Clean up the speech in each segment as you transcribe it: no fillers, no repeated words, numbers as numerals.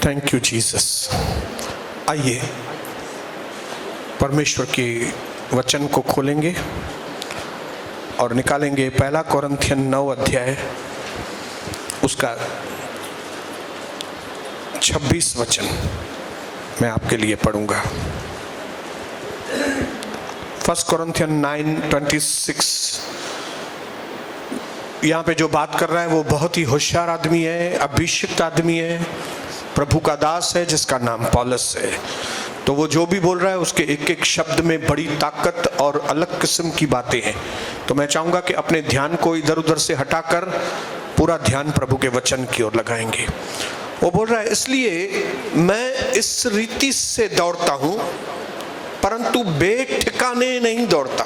Thank you Jesus. आइए परमेश्वर के वचन को खोलेंगे और निकालेंगे पहला कोरिन्थियन 9 अध्याय उसका 26 वचन मैं आपके लिए पढ़ूंगा। 1 कोरिन्थियन 9:26। यहाँ पे जो बात कर रहा है वो बहुत ही होशियार आदमी है, अभिषिक्त आदमी है, प्रभु का दास है जिसका नाम पौलुस है। तो वो जो भी बोल रहा है उसके एक एक शब्द में बड़ी ताकत और अलग किस्म की बातें हैं। तो मैं चाहूंगा कि अपने ध्यान को इधर उधर से हटाकर पूरा ध्यान प्रभु के वचन की ओर लगाएंगे। वो बोल रहा है, इसलिए मैं इस रीति से दौड़ता हूं परंतु बेठिकाने नहीं दौड़ता।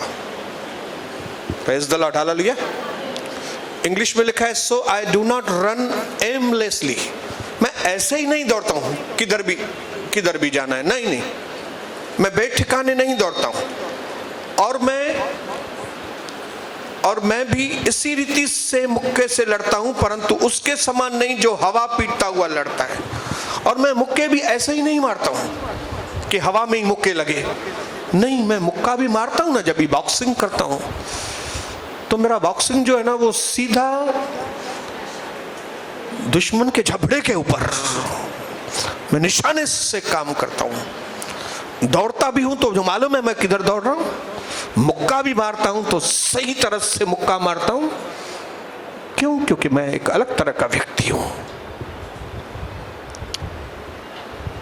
Praise the Lord, hallelujah. English में लिखा है, so I do not run aimlessly. मैं ऐसे ही नहीं दौड़ता हूं किधर भी जाना है, नहीं, मैं बेठिकाने नहीं दौड़ता हूं। और मैं भी इसी रीति से मुक्के से लड़ता हूं परंतु उसके समान नहीं जो हवा पीटता हुआ लड़ता है। और मैं मुक्के भी ऐसे ही नहीं मारता हूं कि हवा में ही मुक्के लगे, नहीं, मैं मुक्का भी मारता हूं ना जब भी बॉक्सिंग करता हूं, तो मेरा बॉक्सिंग जो है ना वो सीधा दुश्मन के झपड़े के ऊपर, मैं निशाने से काम करता हूं। दौड़ता भी हूं तो जो मालूम है मैं किधर दौड़ रहा हूं। मुक्का भी मारता हूं तो सही तरह से मुक्का मारता हूं। क्यों? क्योंकि मैं एक अलग तरह का व्यक्ति हूं।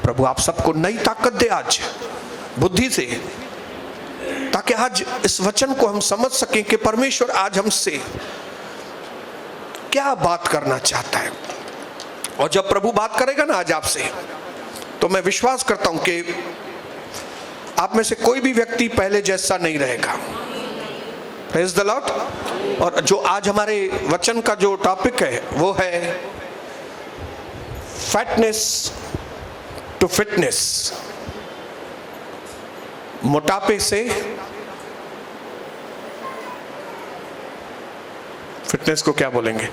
प्रभु आप सबको नई ताकत दे आज बुद्धि से, ताकि आज इस वचन को हम समझ सकें कि परमेश्वर आज हमसे क्या बात करना चाहता है। और जब प्रभु बात करेगा ना आज आपसे, तो मैं विश्वास करता हूं कि आप में से कोई भी व्यक्ति पहले जैसा नहीं रहेगा। Praise the Lord. और जो आज हमारे वचन का जो टॉपिक है वो है फैटनेस टू फिटनेस। मोटापे से फिटनेस को क्या बोलेंगे?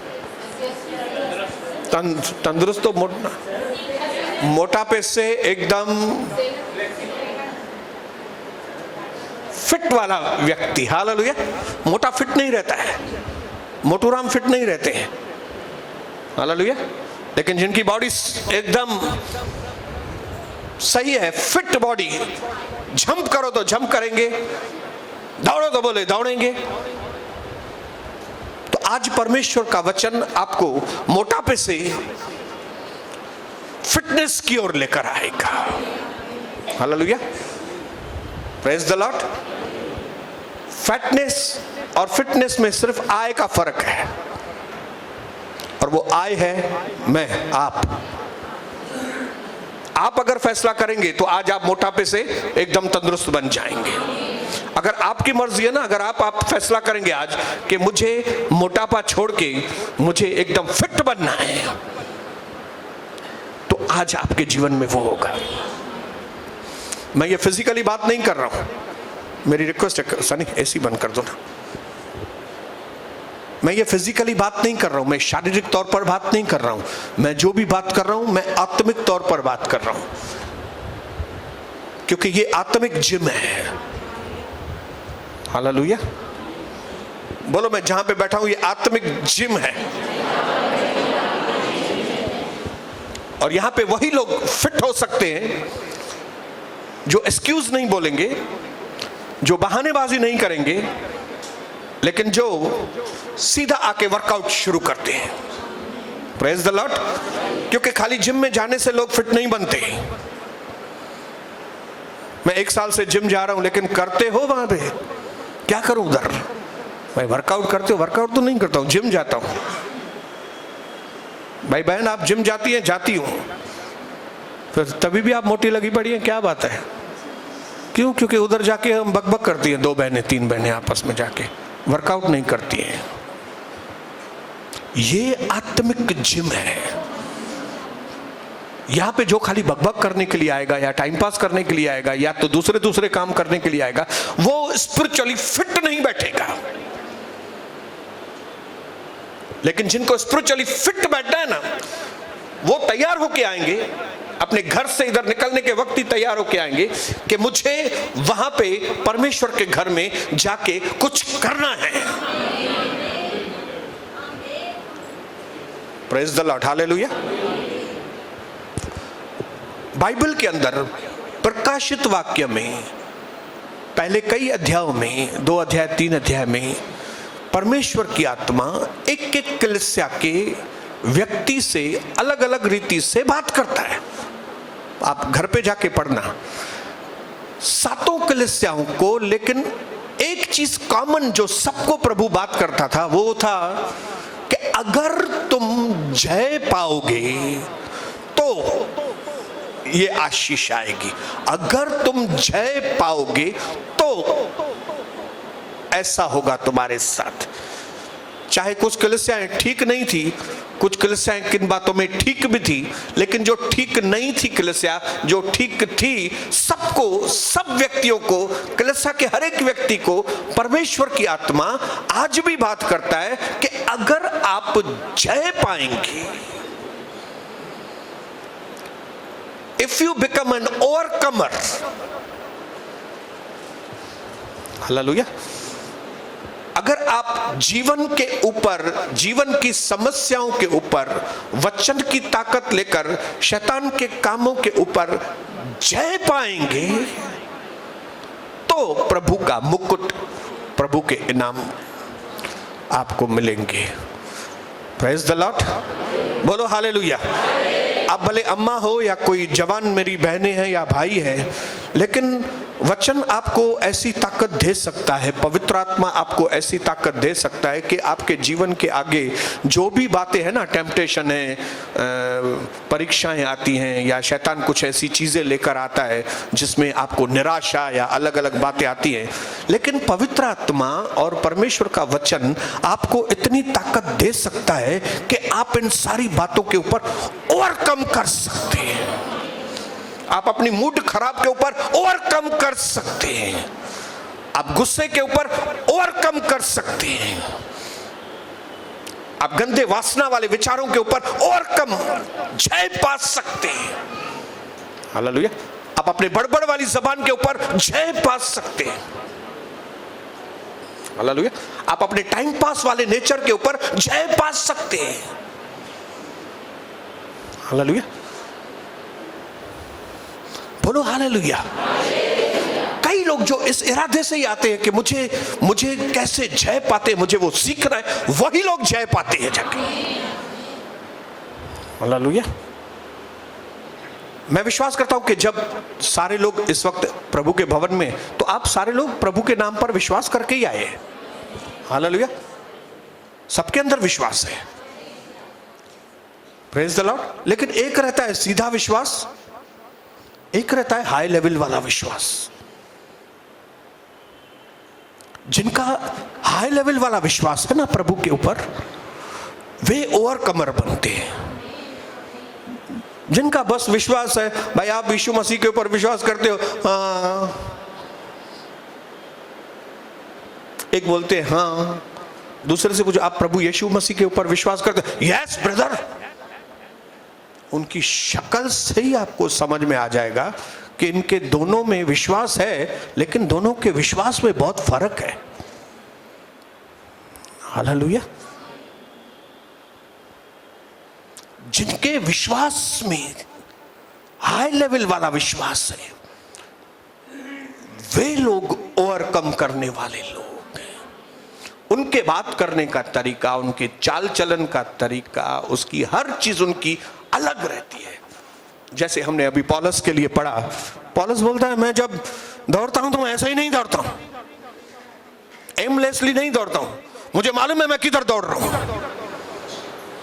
तंदुरुस्त। तो मोटापे से एकदम फिट वाला व्यक्ति, हालेलुया। मोटा फिट नहीं रहता है, मोटूराम फिट नहीं रहते हैं, हालेलुया। लेकिन जिनकी बॉडी एकदम सही है, फिट बॉडी, जंप करो तो जंप करेंगे, दौड़ो तो बोले दौड़ेंगे। तो आज परमेश्वर का वचन आपको मोटापे से फिटनेस की ओर लेकर आएगा, hallelujah. Praise the Lord. Fatness और फिटनेस में सिर्फ आय का फर्क है, और वो आय है मैं, आप अगर फैसला करेंगे तो आज आप मोटापे से एकदम तंदुरुस्त बन जाएंगे। अगर आपकी मर्जी है ना, अगर आप फैसला करेंगे आज कि मुझे मोटापा छोड़ के मुझे एकदम फिट बनना है, तो आज आपके जीवन में वो होगा। मैं ये फिजिकली बात नहीं कर रहा हूं, मेरी रिक्वेस्ट है सनी एसी बंद कर दो ना। मैं ये फिजिकली बात नहीं कर रहा हूं, मैं शारीरिक तौर पर बात नहीं कर रहा हूं। मैं जो भी बात कर रहा हूं मैं आत्मिक तौर पर बात कर रहा हूं, क्योंकि ये आत्मिक जिम है, हालेलुया। बोलो, मैं जहां पे बैठा हूं ये आत्मिक जिम है। और यहां पे वही लोग फिट हो सकते हैं जो एक्सक्यूज नहीं बोलेंगे, जो बहानेबाजी नहीं करेंगे, लेकिन जो सीधा आके वर्कआउट शुरू करते हैं। Praise the Lord. क्योंकि खाली जिम में जाने से लोग फिट नहीं बनते। मैं 1 साल से जिम जा रहा हूं, लेकिन करते हो वहां पे? क्या करूं उधर? भाई वर्कआउट करते हो? वर्कआउट तो नहीं करता हूं, जिम जाता हूं। भाई बहन आप जिम जाती हैं? जाती हूं। फिर तभी भी आप मोटी लगी पड़ी हैं, क्या बात है? क्यों? क्योंकि उधर जाके हम बकबक करती हैं, 2 बहनें 3 बहनें आपस में जाके वर्कआउट नहीं करती हैं। ये आत्मिक जिम है। यहां पे जो खाली बकबक करने के लिए आएगा या टाइम पास करने के लिए आएगा या तो दूसरे काम करने के लिए आएगा, वो स्पिरिचुअली फिट नहीं बैठेगा। लेकिन जिनको स्पिरिचुअली फिट बैठना है ना, वो तैयार होके आएंगे। अपने घर से इधर निकलने के वक्त ही तैयार होके आएंगे कि मुझे वहां पे परमेश्वर के घर में जाके कुछ करना है। Praise the Lord, hallelujah. Bible के अंदर प्रकाशित वाक्य में पहले कई अध्यायों में, 2 अध्याय 3 अध्याय में परमेश्वर की आत्मा एक एक कलीसिया के व्यक्ति से अलग अलग रीति से बात करता है। आप घर पे जाके पढ़ना 7 कलीसियाओं को, लेकिन एक चीज कॉमन जो सबको प्रभु बात करता था वो था कि अगर तुम जय पाओगे तो ये आशीष आएगी, अगर तुम जय पाओगे तो ऐसा होगा तुम्हारे साथ। चाहे कुछ कलीसियाएं ठीक नहीं थी, कुछ कलीसियाएं किन बातों में ठीक भी थी, लेकिन जो ठीक नहीं थी कलीसिया, जो ठीक थी, सबको, सब व्यक्तियों को, कलीसिया के हर एक व्यक्ति को परमेश्वर की आत्मा आज भी बात करता है कि अगर आप जय पाएंगे, if you become an overcomer, hallelujah, अगर आप जीवन के ऊपर, जीवन की समस्याओं के ऊपर वचन की ताकत लेकर शैतान के कामों के ऊपर जय पाएंगे तो प्रभु का मुकुट, प्रभु के इनाम आपको मिलेंगे। प्रेज द लॉर्ड, बोलो हालेलुया। आप भले अम्मा हो या कोई जवान मेरी बहनें हैं या भाई है, लेकिन वचन आपको ऐसी ताकत दे सकता है, पवित्र आत्मा आपको ऐसी ताकत दे सकता है कि आपके जीवन के आगे जो भी बातें हैं ना, टेम्पटेशन है, परीक्षाएं आती हैं, या शैतान कुछ ऐसी चीजें लेकर आता है जिसमें आपको निराशा या अलग अलग बातें आती हैं, लेकिन पवित्र आत्मा और परमेश्वर का वचन आपको इतनी ताकत दे सकता है कि आप इन सारी बातों के ऊपर ओवरकम कर सकते हैं। आप अपनी मूड खराब के ऊपर ओवरकम कर सकते हैं, आप गुस्से के ऊपर ओवरकम कर सकते हैं, आप गंदे वासना वाले विचारों के ऊपर ओवरकम, जय पा सकते हैं। हालेलुया। आप अपने बड़बड़ वाली जबान के ऊपर जय पा सकते हैं। हालेलुया। आप अपने टाइम पास वाले नेचर के ऊपर जय पा सकते हैं। हालेलुया, बोलो हालेलुया। कई लोग जो इस इरादे से ही आते हैं कि मुझे कैसे जय पाते, मुझे वो सीखना है, वही लोग जय पाते हैं जाके। हालेलुया। मैं विश्वास करता हूं कि जब सारे लोग इस वक्त प्रभु के भवन में, तो आप सारे लोग प्रभु के नाम पर विश्वास करके ही आए हैं। हालेलुया। सबके अंदर विश्वास है, प्रेज द लॉर्ड। लेकिन एक रहता है सीधा विश्वास, एक रहता है हाई लेवल वाला विश्वास। जिनका हाई लेवल वाला विश्वास है ना प्रभु के ऊपर, वे ओवरकमर बनते हैं। जिनका बस विश्वास है, भाई आप यीशु मसीह के ऊपर विश्वास करते हो, हाँ, एक बोलते हैं हाँ, दूसरे से पूछो आप प्रभु यीशु मसीह के ऊपर विश्वास करते हो? Yes brother. उनकी शक्ल से ही आपको समझ में आ जाएगा कि इनके दोनों में विश्वास है, लेकिन दोनों के विश्वास में बहुत फर्क है। हालेलुया। जिनके विश्वास में हाई लेवल वाला विश्वास है, वे लोग ओवरकम करने वाले लोग हैं। उनके बात करने का तरीका, उनके चाल चलन का तरीका, उसकी हर चीज उनकी अलग रहती है। जैसे हमने अभी पौलुस के लिए पढ़ा, पौलुस बोलता है मैं जब दौड़ता हूं तो मैं ऐसा ही नहीं दौड़ता हूं, एमलेसली नहीं दौड़ता हूं, मुझे मालूम है मैं किधर दौड़ रहा हूं,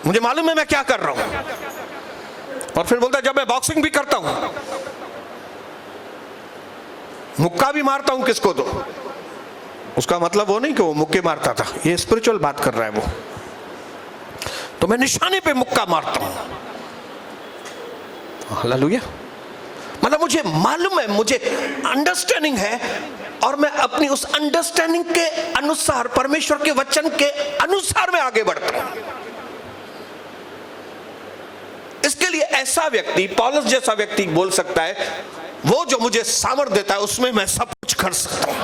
मुझे मालूम है मैं क्या कर रहा हूं। और फिर बोलता है जब मैं बॉक्सिंग भी करता हूं, मुक्का भी मारता हूं किसको, तो उसका मतलब वो नहीं कि वो मुक्के मारता था, ये स्पिरिचुअल बात कर रहा है वो, तो मैं निशाने पे मुक्का मारता हूं। हालेलुया। मतलब मुझे मालूम है, मुझे अंडरस्टैंडिंग है, और मैं अपनी उस अंडरस्टैंडिंग के अनुसार, परमेश्वर के वचन के अनुसार मैं आगे बढ़ता हूं। इसके लिए ऐसा व्यक्ति, पौलुस जैसा व्यक्ति बोल सकता है, वो जो मुझे सामर्थ देता है उसमें मैं सब कुछ कर सकता हूं।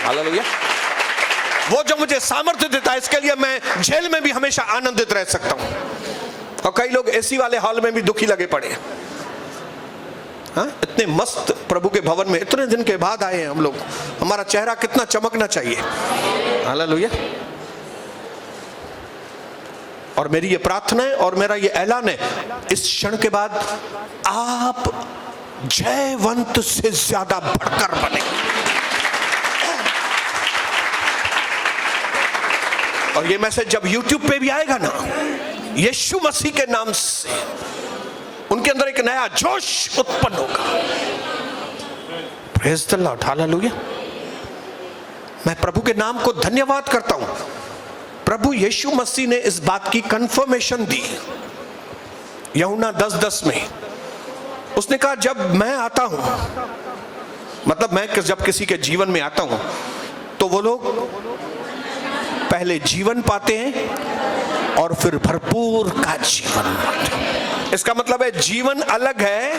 हालेलुया। वो जो मुझे सामर्थ्य देता है, इसके लिए मैं जेल में भी हमेशा आनंदित रह सकता हूं। और कई लोग एसी वाले हॉल में भी दुखी लगे पड़े हैं। हाँ? इतने मस्त प्रभु के भवन में इतने दिन के बाद आए हैं हम लोग, हमारा चेहरा कितना चमकना चाहिए। हालेलुया। और मेरी ये प्रार्थना है और मेरा ये ऐलान है, इस क्षण के बाद आप जयवंत से ज्यादा बढ़कर बने। और ये मैसेज जब YouTube पे भी आएगा ना, यीशु मसीह के नाम से उनके अंदर एक नया जोश उत्पन्न होगा। Praise the Lord. हालेलुया। मैं प्रभु के नाम को धन्यवाद करता हूं। प्रभु यीशु मसीह ने इस बात की कंफर्मेशन दी यूहन्ना 10:10 में। उसने कहा जब मैं आता हूं, मतलब मैं जब किसी के जीवन में आता हूं तो वो लोग पहले जीवन पाते हैं और फिर भरपूर का जीवन पाते हैं। इसका मतलब है जीवन अलग है,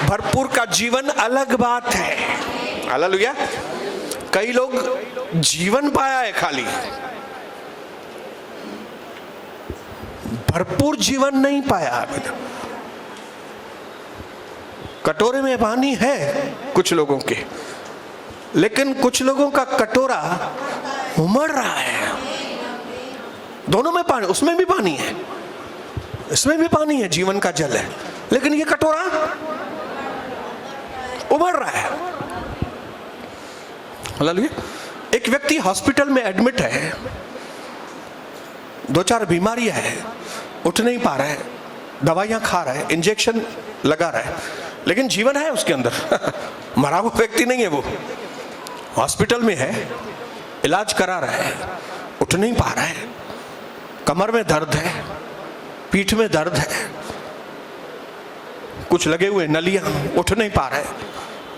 भरपूर का जीवन अलग बात है। हालेलुया। कई लोग जीवन पाया है खाली, भरपूर जीवन नहीं पाया अभी तक। कटोरे में पानी है कुछ लोगों के, लेकिन कुछ लोगों का कटोरा उमड़ रहा है। दोनों में पानी, उसमें भी पानी है, इसमें भी पानी है, जीवन का जल है, लेकिन ये कटोरा उमड़ रहा है। हालेलुया। एक व्यक्ति हॉस्पिटल में एडमिट है, 2-4 बीमारियां है, उठ नहीं पा रहा है, दवाइयां खा रहा है, इंजेक्शन लगा रहा है, लेकिन जीवन है उसके अंदर। मरा हुआ व्यक्ति नहीं है, वो हॉस्पिटल में है, इलाज करा रहा है, उठ नहीं पा रहा है, कमर में दर्द है, पीठ में दर्द है, कुछ लगे हुए नलियां, उठ नहीं पा रहा है,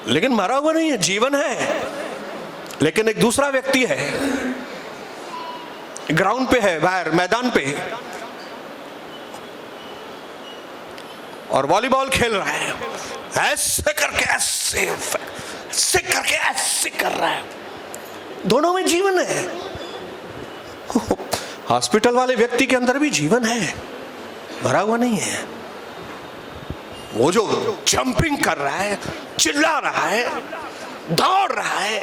लेकिन मरा हुआ नहीं है, जीवन है। लेकिन एक दूसरा व्यक्ति है, ग्राउंड पे है, बाहर मैदान पे, और वॉलीबॉल खेल रहा है, ऐसे करके ऐसे करके ऐसे कर रहा है, दोनों में जीवन है। हॉस्पिटल वाले व्यक्ति के अंदर भी जीवन है, मरा हुआ नहीं है। वो जो जंपिंग कर रहा है, चिल्ला रहा है, दौड़ रहा है,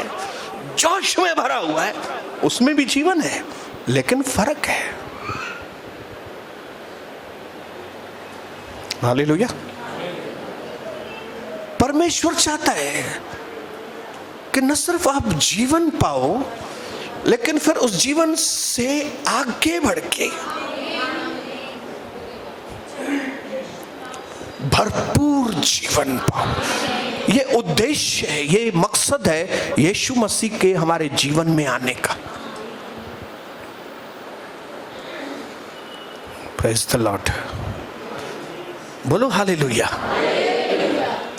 जोश में भरा हुआ है, उसमें भी जीवन है, लेकिन फर्क है। हालेलुया। परमेश्वर चाहता है कि न सिर्फ आप जीवन पाओ, लेकिन फिर उस जीवन से आगे बढ़ के भरपूर जीवन पाओ। ये उद्देश्य है, ये मकसद है यीशु मसीह के हमारे जीवन में आने का। Praise the Lord. बोलो हालेलुया।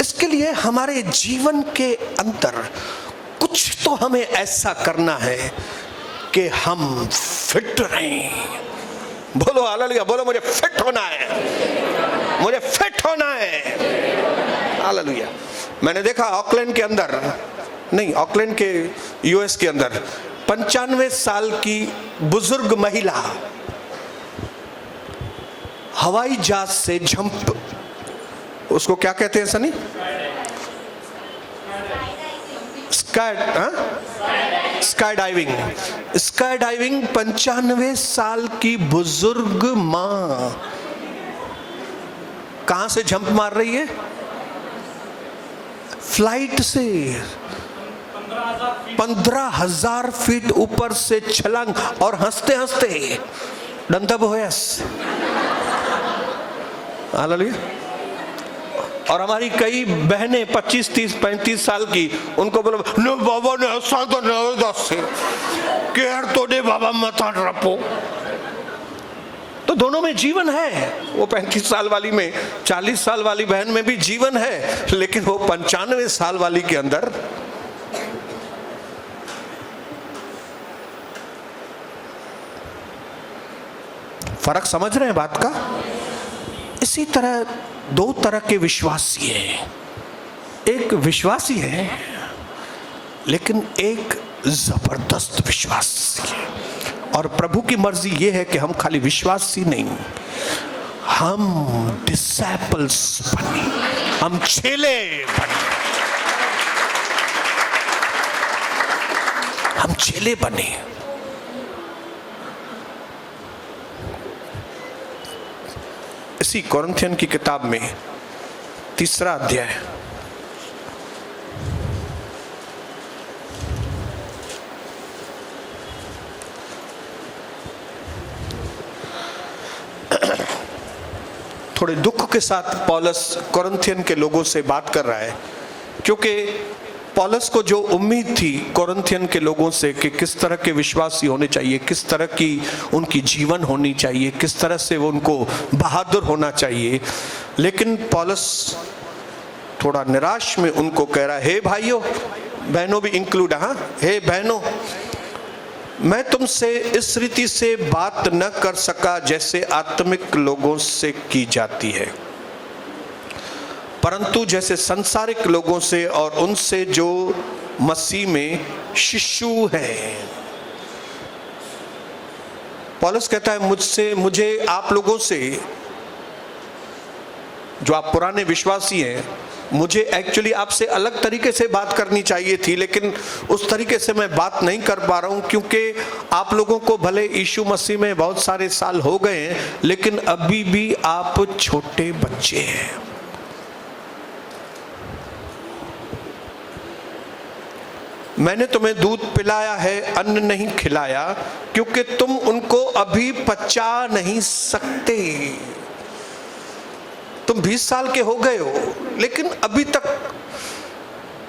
इसके लिए हमारे जीवन के अंदर कुछ तो हमें ऐसा करना है कि हम फिट रहें। बोलो हालेलुया। बोलो मुझे फिट होना है, मुझे फिट होना है। हालेलुया। मैंने देखा ऑकलैंड के अंदर, नहीं ऑकलैंड के यूएस के अंदर 95 साल की बुजुर्ग महिला हवाई जहाज से जंप, उसको क्या कहते हैं Sunny? Sky diving. Sky diving 95 साल की बुजुर्ग मां कहां से जंप मार रही है? फ्लाइट से 15,000 फीट ऊपर से छलांग, और हंसते हंसते दंतब होयस। हालेलुया। और हमारी कई बहनें 25, 30, 35 साल की, उनको बोलो नो बाबा ने हंसा तो नहीं दस से केयर तो दे बाबा मत रपो। तो दोनों में जीवन है। वो 35 साल वाली में, 40 साल वाली बहन में भी जीवन है, लेकिन वो 95 साल वाली के अंदर फर्क समझ रहे हैं बात का? इसी तरह दो तरह के विश्वासी हैं। एक विश्वासी है लेकिन एक जबरदस्त विश्वासी है। और प्रभु की मर्जी ये है कि हम खाली विश्वासी नहीं, हम डिसाइपल्स बने, हम चेले बने, हम चेले बने। इसी कोरिन्थियन की किताब में 3 अध्याय थोड़े दुख के साथ पौलुस कोरिन्थियन के लोगों से बात कर रहा है, क्योंकि पौलुस को जो उम्मीद थी कोरिन्थियन के लोगों से कि किस तरह के विश्वासी होने चाहिए, किस तरह की उनकी जीवन होनी चाहिए, किस तरह से वो उनको बहादुर होना चाहिए, लेकिन पौलुस थोड़ा निराश में उनको कह रहा है, हे भाइयों, बहनों भी इंक्लूड, हाँ, हे बहनों, मैं तुमसे इस रीति से बात न कर सका जैसे आत्मिक लोगों से की जाती है, परंतु जैसे सांसारिक लोगों से और उनसे जो मसीह में शिशु हैं। पौलुस कहता है मुझे आप लोगों से, जो आप पुराने विश्वासी हैं, मुझे एक्चुअली आपसे अलग तरीके से बात करनी चाहिए थी, लेकिन उस तरीके से मैं बात नहीं कर पा रहा हूं, क्योंकि आप लोगों को भले यीशु मसीह में बहुत सारे साल हो गए हैं, लेकिन अभी भी आप छोटे बच्चे हैं। मैंने तुम्हें दूध पिलाया है, अन्न नहीं खिलाया, क्योंकि तुम उनको अभी पचा नहीं सकते। तुम 20 साल के हो गए हो, लेकिन अभी तक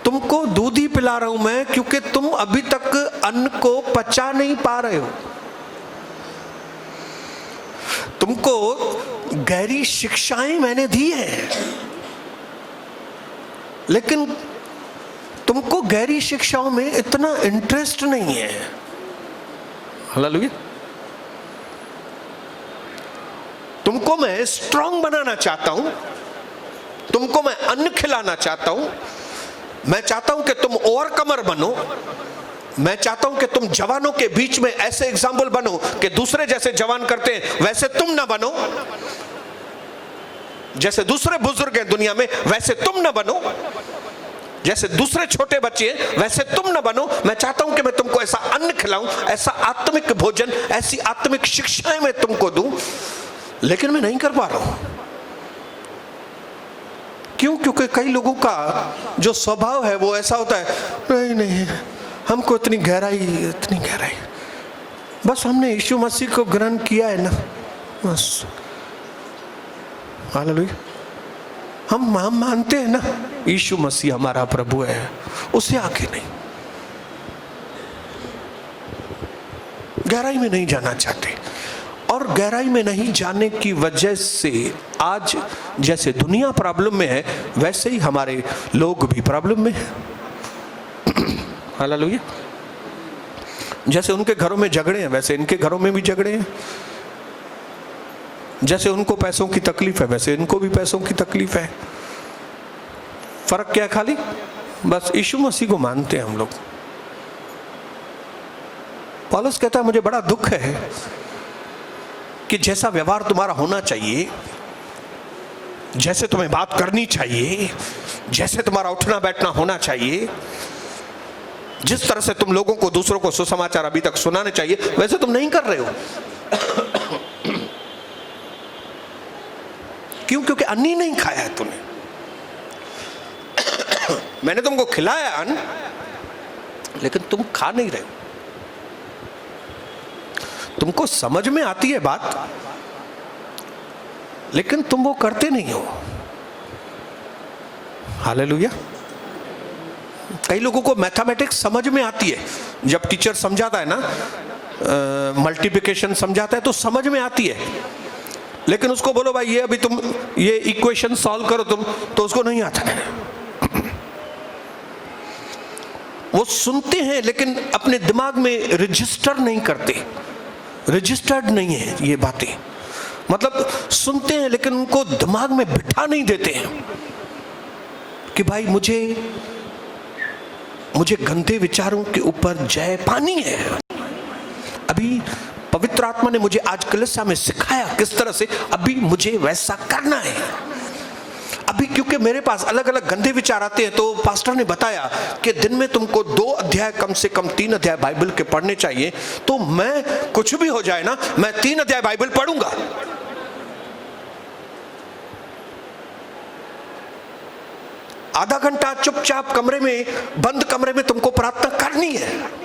तुमको दूध ही पिला रहा हूं मैं, क्योंकि तुम अभी तक अन्न को पचा नहीं पा रहे हो। तुमको गहरी शिक्षाएं मैंने दी है, लेकिन तुमको गहरी शिक्षाओं में इतना इंटरेस्ट नहीं है। हालेलुया। तुमको मैं स्ट्रांग बनाना चाहता हूं, तुमको मैं अन्न खिलाना चाहता हूं, मैं चाहता हूं कि तुम ओवरकमर बनो, मैं चाहता हूं कि तुम जवानों के बीच में ऐसे एग्जाम्पल बनो कि दूसरे जैसे जवान करते हैं वैसे तुम ना बनो, जैसे दूसरे बुजुर्ग हैं दुनिया में वैसे तुम ना बनो, जैसे दूसरे छोटे बच्चे हैं वैसे तुम ना बनो। मैं चाहता हूं कि मैं तुमको ऐसा अन्न खिलाऊं, ऐसा आत्मिक भोजन, ऐसी आत्मिक शिक्षाएं मैं तुमको दूं, लेकिन मैं नहीं कर पा रहा हूं। क्यों? क्योंकि कई लोगों का जो स्वभाव है वो ऐसा होता है, नहीं हमको इतनी गहराई, बस हमने यीशु मसीह को ग्रहण किया है ना, बस। हालेलुया। हम मानते हैं ना यीशु मसीह हमारा प्रभु है, उससे आगे नहीं, गहराई में नहीं जाना चाहते। और गहराई में नहीं जाने की वजह से आज जैसे दुनिया प्रॉब्लम में है, वैसे ही हमारे लोग भी प्रॉब्लम में है। हालेलुया। जैसे उनके घरों में झगड़े हैं वैसे इनके घरों में भी झगड़े हैं, जैसे उनको पैसों की तकलीफ है वैसे इनको भी पैसों की तकलीफ है। फर्क क्या है? खाली बस यीशु मसीह को मानते हैं हम लोग। पौलुस कहता है मुझे बड़ा दुख है कि जैसा व्यवहार तुम्हारा होना चाहिए, जैसे तुम्हें बात करनी चाहिए, जैसे तुम्हारा उठना बैठना होना चाहिए, जिस तरह से तुम लोगों को, दूसरों को सुसमाचार अभी तक सुनाने चाहिए, वैसे तुम नहीं कर रहे हो। क्यों? क्योंकि अन्न ही नहीं खाया है तूने। मैंने तुमको खिलाया अन्न, लेकिन तुम खा नहीं रहे हो। तुमको समझ में आती है बात, लेकिन तुम वो करते नहीं हो। हालेलुया। कई लोगों को मैथमेटिक्स समझ में आती है, जब टीचर समझाता है ना, मल्टीप्लिकेशन समझाता है तो समझ में आती है, लेकिन उसको बोलो भाई ये अभी तुम ये इक्वेशन सॉल्व करो तुम, तो उसको नहीं आता है। वो सुनते हैं लेकिन अपने दिमाग में रजिस्टर नहीं करते, रजिस्टर्ड नहीं है ये बातें। मतलब सुनते हैं लेकिन उनको दिमाग में बिठा नहीं देते हैं कि भाई मुझे गंदे विचारों के ऊपर जय पानी है। अभी पवित्र आत्मा ने मुझे आज कलीसिया में सिखाया किस तरह से अभी मुझे वैसा करना है। अभी क्योंकि मेरे पास अलग अलग गंदे विचार आते हैं, तो पास्टर ने बताया कि दिन में तुमको 2 अध्याय कम से कम 3 अध्याय बाइबल के पढ़ने चाहिए। तो मैं कुछ भी हो जाए ना, मैं 3 अध्याय बाइबल पढ़ूंगा। आधा घंटा चुपचाप कमरे में, बंद कमरे में तुमको प्रार्थना करनी है।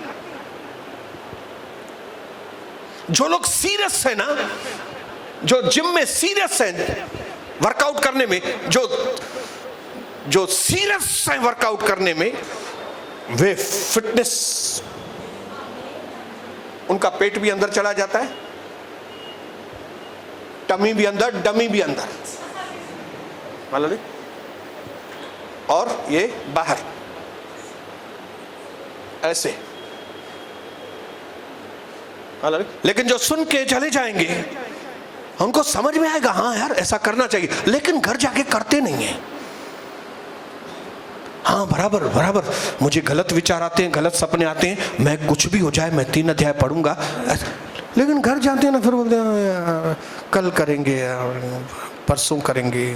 जो लोग सीरियस है ना, जो जिम में सीरियस है वर्कआउट करने में, जो सीरियस है वर्कआउट करने में, वे फिटनेस, उनका पेट भी अंदर चला जाता है, टमी भी अंदर, डमी भी अंदर, मालूम नहीं, और ये बाहर ऐसे। लेकिन जो सुन के चले जाएंगे उनको समझ में आएगा, हाँ यार ऐसा करना चाहिए, लेकिन घर जाके करते नहीं है। हाँ बराबर मुझे गलत विचार आते हैं, गलत सपने आते हैं, मैं कुछ भी हो जाए मैं 3 अध्याय पढ़ूंगा, लेकिन घर जाते हैं ना फिर बोलते हैं कल करेंगे, परसों करेंगे,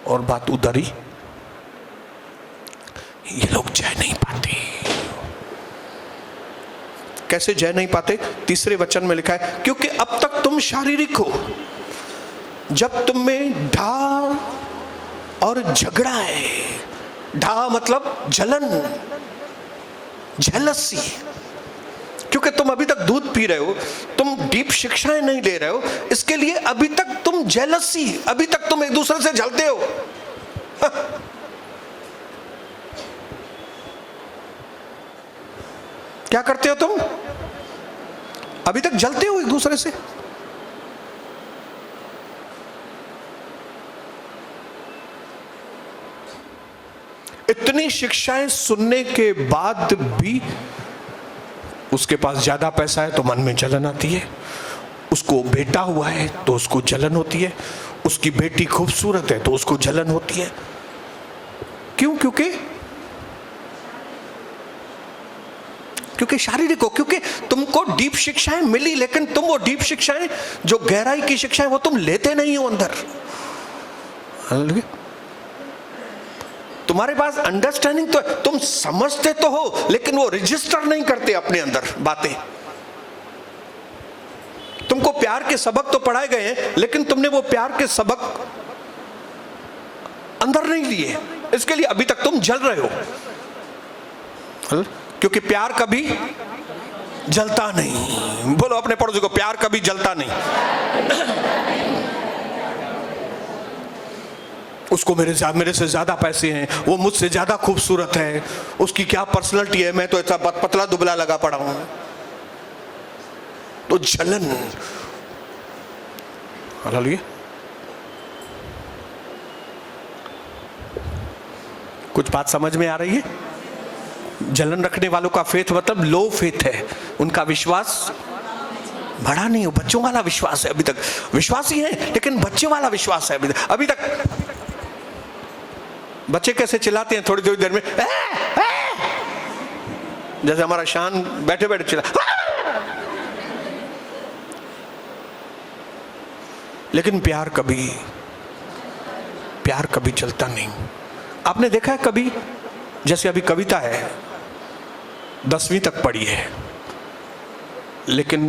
और बात उधर ही। ये लोग जय नहीं पाते। कैसे जय नहीं पाते? तीसरे वचन में लिखा है, क्योंकि अब तक तुम शारीरिक हो, जब तुम में ढा और झगड़ा है। ढा मतलब जलन, जेलसी, क्योंकि तुम अभी तक दूध पी रहे हो, तुम डीप शिक्षाएं नहीं ले रहे हो, इसके लिए अभी तक तुम जेलसी, अभी तक तुम एक दूसरे से जलते हो। क्या करते हो तुम? अभी तक जलते हो एक दूसरे से। इतनी शिक्षाएं सुनने के बाद भी उसके पास ज्यादा पैसा है तो मन में जलन आती है, उसको बेटा हुआ है तो उसको जलन होती है, उसकी बेटी खूबसूरत है तो उसको जलन होती है। क्यों? क्योंकि शारीरिक हो, क्योंकि तुमको डीप शिक्षाएं मिली, लेकिन तुम वो डीप शिक्षाएं, जो गहराई की शिक्षाएं, वो तुम लेते नहीं हो अंदर। तुम्हारे पास अंडरस्टैंडिंग तो है, तुम समझते तो हो, लेकिन वो रजिस्टर नहीं करते अपने अंदर बातें। तुमको प्यार के सबक तो पढ़ाए गए हैं, लेकिन तुमने वो प्यार के सबक अंदर नहीं लिए, इसके लिए अभी तक तुम जल रहे हो। क्योंकि प्यार कभी जलता नहीं। बोलो अपने पड़ोसी को, प्यार कभी जलता नहीं। उसको मेरे से ज्यादा पैसे हैं, वो मुझसे ज्यादा खूबसूरत है, उसकी क्या पर्सनालिटी है, मैं तो ऐसा पतला दुबला लगा पड़ा हूं, तो जलन। हालेलुया। कुछ बात समझ में आ रही है? जलन रखने वालों का फेथ मतलब लो फेथ है, उनका विश्वास बड़ा नहीं हो, बच्चों वाला विश्वास है। अभी तक विश्वासी है लेकिन बच्चे वाला विश्वास है अभी तक। बच्चे कैसे चिल्लाते हैं थोड़ी देर में, जैसे हमारा शान बैठे बैठे चिल्ला, लेकिन प्यार कभी चलता नहीं। आपने देखा है कभी, जैसे अभी कविता है 10वीं तक पढ़ी है, लेकिन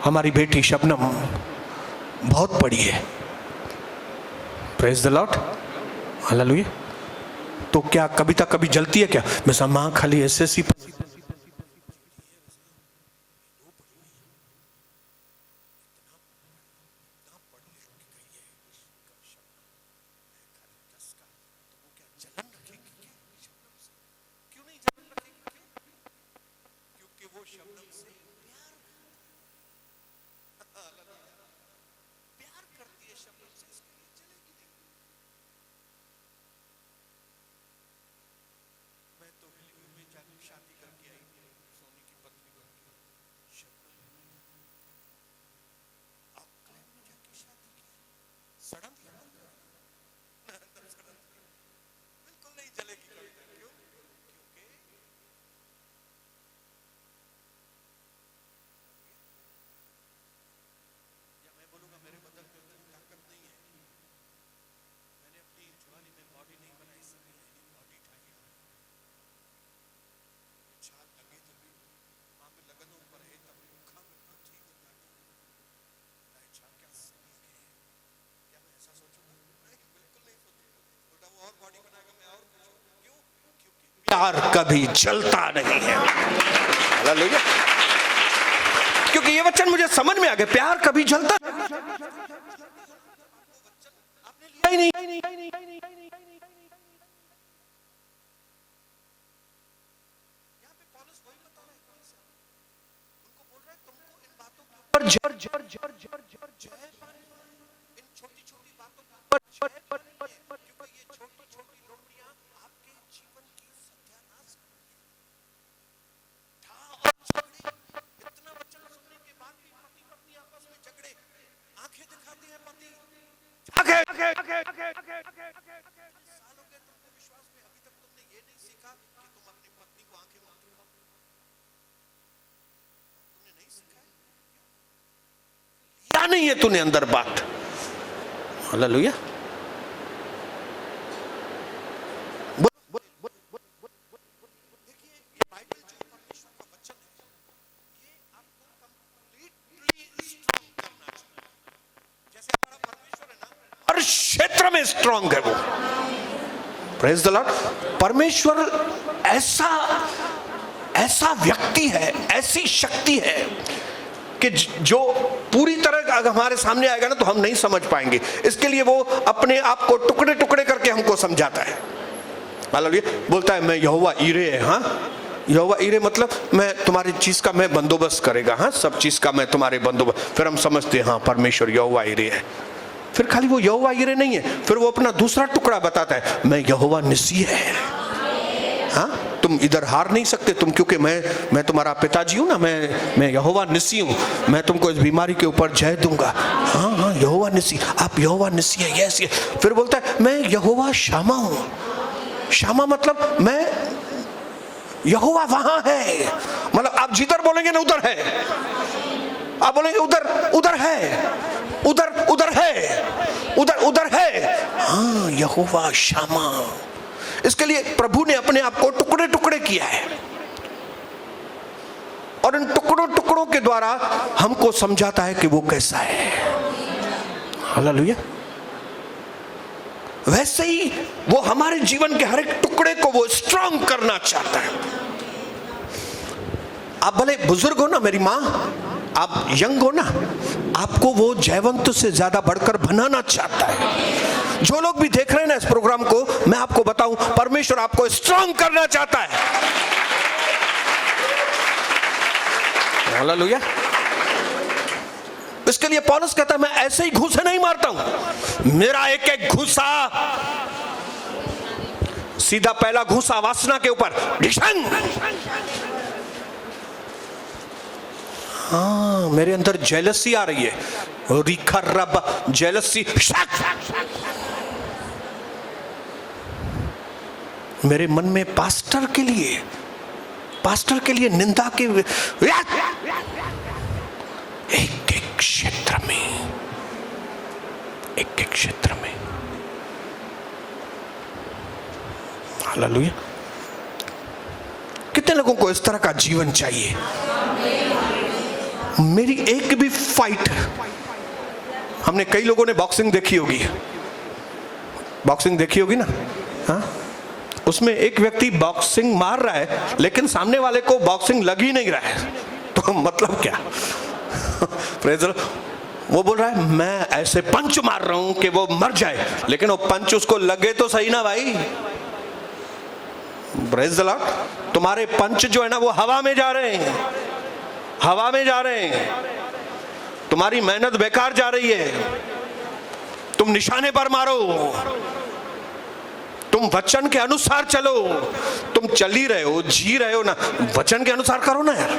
हमारी बेटी शबनम बहुत पढ़ी है। Praise the Lord, hallelujah. तो क्या कविता कभी जलती है क्या? मैं माँ खाली एसएससी शादी प्यार कभी जलता नहीं है। हालेलुया। क्योंकि ये वचन मुझे समझ में आ गया, प्यार कभी जलता आपने लिया ही नहीं। पर झर झर झर झर झर झर इन छोटी छोटी बातों पर क्योंकि ये छोटी छोटी लोमड़ियां आपके जीवन की सत्यानाश इतना वचन सुनने के बाद भी पति पत्नी आपस में झगड़े, आंखें दिखाते हैं पति, सालों के तुमको विश्वास में अभी तक तुमने ये नहीं सीखा कि तुम अपनी पत्नी को आंखें मत दिखाओ, तुमने नहीं सीखा है या नहीं है तूने अंदर बात। हालेलुया। देखिए ये बाइबल जो परमेश्वर का वचन है, ये आपको कंप्लीटली स्ट्रांग करना चाहिए। जैसे हमारा परमेश्वर है ना, हर क्षेत्र में स्ट्रांग है वो। Praise the Lord. परमेश्वर ऐसा व्यक्ति है, ऐसी शक्ति है कि जो पूरी तरह अगर हमारे सामने आएगा ना तो हम नहीं समझ पाएंगे। इसके लिए वो अपने आप को टुकड़े टुकड़े करके हमको समझाता है। हालेलुया। बोलता है मैं यहोवा ईरे है। हाँ, यहोवा ईरे मतलब मैं तुम्हारी चीज का मैं बंदोबस्त करेगा। हाँ, सब चीज का मैं तुम्हारे बंदोबस्त। फिर हम समझते हैं हाँ परमेश्वर यहोवा ईरे है। फिर खाली वो यहोवा ईरे नहीं है, फिर वो अपना दूसरा टुकड़ा बताता है, मैं यहोवा निसी है। हाँ, तुम इधर हार नहीं सकते तुम, क्योंकि मैं तुम्हारा पिताजी हूं ना, मैं यहोवा निसी हूं, मैं तुमको इस बीमारी के ऊपर जय दूंगा। हाँ हाँ, यहोवा निसी, आप यहोवा निसी है। यस। फिर बोलता है मैं यहोवा शामा हूं। शामा मतलब मैं यहोवा वहां है, मतलब आप जिधर बोलेंगे ना उधर है, आप बोलेंगे उधर उधर है, उधर उधर है, उधर उधर है। हाँ, यहोवा शामा। इसके लिए प्रभु ने अपने आप को टुकड़े टुकड़े किया है और इन टुकड़ों टुकड़ों के द्वारा हमको समझाता है कि वो कैसा है। हालेलुया। वैसे ही वो हमारे जीवन के हर एक टुकड़े को वो स्ट्रांग करना चाहता है। आप भले बुजुर्ग हो ना, मेरी माँ, आप यंग हो ना, आपको वो जयवंत से ज्यादा बढ़कर बनाना चाहता है। जो लोग भी देख रहे हैं ना इस प्रोग्राम को, मैं आपको बताऊं, परमेश्वर आपको स्ट्रांग करना चाहता है। हालेलुया। इसके लिए पौलुस कहता है मैं ऐसे ही घूंसे नहीं मारता हूं, मेरा एक एक घूंसा सीधा पहला घूंसा वासना के ऊपर ढिशंग। हाँ, मेरे अंदर जेलसी आ रही है, रिखा रब जेलसी, मेरे मन में पास्टर के लिए निंदा के एक एक क्षेत्र में हालेलुया। कितने लोगों को इस तरह का जीवन चाहिए? मेरी एक भी फाइट, हमने कई लोगों ने बॉक्सिंग देखी होगी ना, हाँ, उसमें एक व्यक्ति बॉक्सिंग मार रहा है लेकिन सामने वाले को बॉक्सिंग लग ही नहीं रहा है, तो मतलब क्या? Praise the Lord. वो बोल रहा है मैं ऐसे पंच मार रहा हूं कि वो मर जाए, लेकिन वो पंच उसको लगे तो सही ना भाई। Praise the Lord. तुम्हारे पंच जो है ना वो हवा में जा रहे हैं, हवा में जा रहे हैं, तुम्हारी मेहनत बेकार जा रही है। तुम निशाने पर मारो, तुम वचन के अनुसार चलो। तुम चल ही रहे हो, जी रहे हो ना, वचन के अनुसार करो ना यार।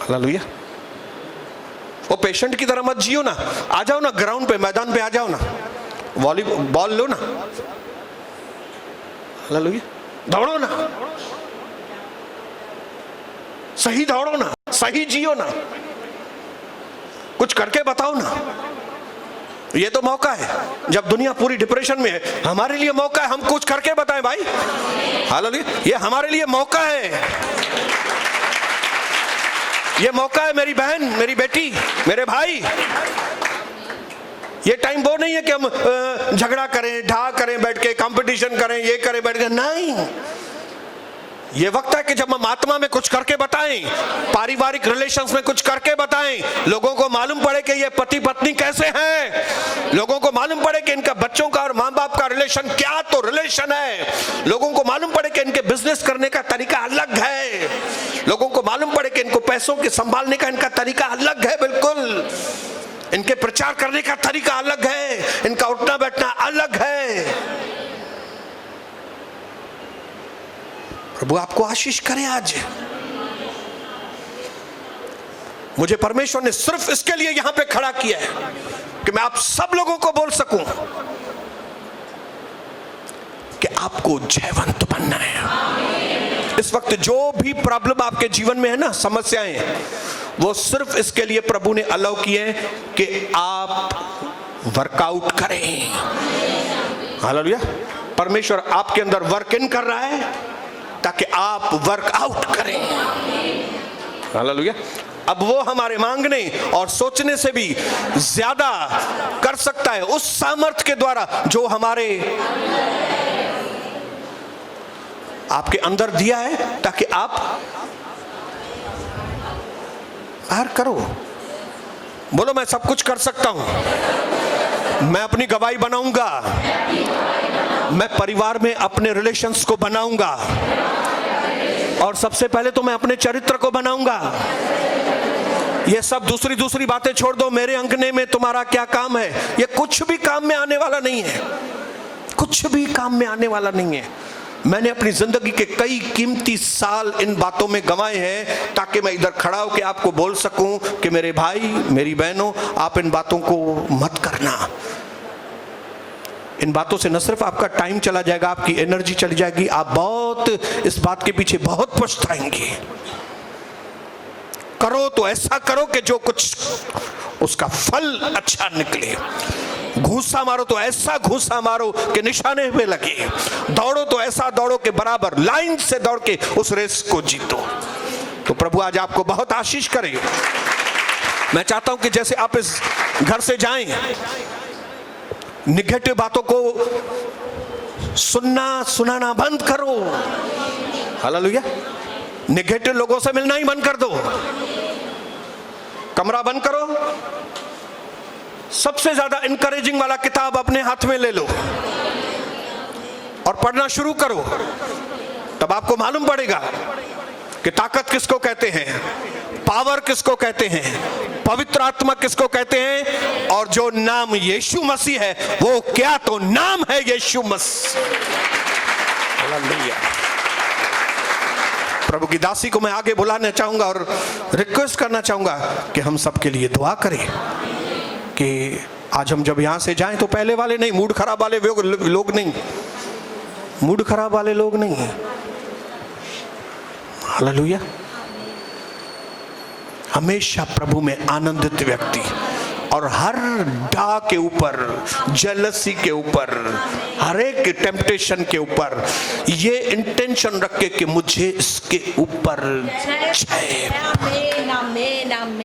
हालेलुया। वो पेशेंट की तरह मत जियो ना, आ जाओ ना ग्राउंड पे, मैदान पे आ जाओ ना, वॉलीबॉल लो ना। हालेलुया। दौड़ो ना, सही दौड़ो ना, सही जियो ना, कुछ करके बताओ ना। ये तो मौका है, जब दुनिया पूरी डिप्रेशन में है, हमारे लिए मौका है, हम कुछ करके बताएं भाई। हालेलुया। ये हमारे लिए मौका है, ये मौका है मेरी बहन, मेरी बेटी, मेरे भाई, ये टाइम वो नहीं है कि हम झगड़ा करें, ढा करें बैठ के, कंपटीशन करें, ये करें बैठ के, नहीं। ये वक्त है कि जब हम आत्मा में कुछ करके बताएं, पारिवारिक रिलेशंस में कुछ करके बताएं, लोगों को मालूम पड़े कि ये पति पत्नी कैसे हैं, लोगों को मालूम पड़े कि इनका बच्चों का और माँ बाप का रिलेशन क्या तो रिलेशन है, लोगों को मालूम पड़े कि इनके बिजनेस करने का तरीका अलग है, लोगों को मालूम पड़े कि इनको पैसों के संभालने का इनका तरीका अलग है, बिल्कुल इनके प्रचार करने का तरीका अलग है, इनका उठना बैठना अलग है। प्रभु आपको आशीष करे। आज मुझे परमेश्वर ने सिर्फ इसके लिए यहां पे खड़ा किया है कि मैं आप सब लोगों को बोल सकूं कि आपको जयवंत बनना है। इस वक्त जो भी प्रॉब्लम आपके जीवन में है ना, समस्याएं, वो सिर्फ इसके लिए प्रभु ने अलाउ किए कि आप वर्कआउट करें। हालेलुया। परमेश्वर आपके अंदर वर्क इन कर रहा है ताकि आप वर्कआउट करें। हालेलुया। अब वो हमारे मांगने और सोचने से भी ज्यादा कर सकता है उस सामर्थ्य के द्वारा जो हमारे आपके अंदर दिया है, ताकि आप बाहर करो। बोलो मैं सब कुछ कर सकता हूं, मैं अपनी गवाही बनाऊंगा, मैं परिवार में अपने रिलेशंस को बनाऊंगा, और सबसे पहले तो मैं अपने चरित्र को बनाऊंगा। ये सब दूसरी बातें छोड़ दो, मेरे अंगने में तुम्हारा क्या काम है, ये कुछ भी काम में आने वाला नहीं है, कुछ भी काम में आने वाला नहीं है। मैंने अपनी जिंदगी के कई कीमती साल इन बातों में गंवाए हैं ताकि मैं इधर खड़ा होकर आपको बोल सकूं कि मेरे भाई मेरी बहनों, आप इन बातों को मत करना। इन बातों से न सिर्फ आपका टाइम चला जाएगा, आपकी एनर्जी चली जाएगी, आप बहुत इस बात के पीछे बहुत पछताएंगे। करो तो ऐसा करो कि जो कुछ उसका फल अच्छा निकले। घूसा मारो तो ऐसा घूसा मारो कि निशाने पे लगे। दौड़ो तो ऐसा दौड़ो कि बराबर लाइन से दौड़ के उस रेस को जीतो। तो प्रभु आज आपको बहुत आशीष करे। मैं चाहता हूं कि जैसे आप इस घर से जाएं, निगेटिव बातों को सुनाना बंद करो। हालेलुया। निगेटिव लोगों से मिलना ही बंद कर दो, कमरा बंद करो, सबसे ज्यादा इंकरेजिंग वाला किताब अपने हाथ में ले लो और पढ़ना शुरू करो। तब आपको मालूम पड़ेगा कि ताकत किसको कहते हैं, पावर किसको कहते हैं, पवित्र आत्मा किसको कहते हैं, और जो नाम यीशु मसीह है वो क्या तो नाम है यीशु मसीह। हालेलुया। प्रभु की दासी को मैं आगे बुलाना चाहूंगा और रिक्वेस्ट करना चाहूंगा कि हम सबके लिए दुआ करें कि आज हम जब यहां से जाएं तो पहले वाले नहीं, मूड खराब वाले लोग नहीं, मूड खराब वाले लोग नहीं। हालेलुया। हमेशा प्रभु में आनंदित व्यक्ति, और हर डा के ऊपर, जेलसी के ऊपर, हर एक टेम्पटेशन के ऊपर ये इंटेंशन रखे कि मुझे इसके ऊपर जय।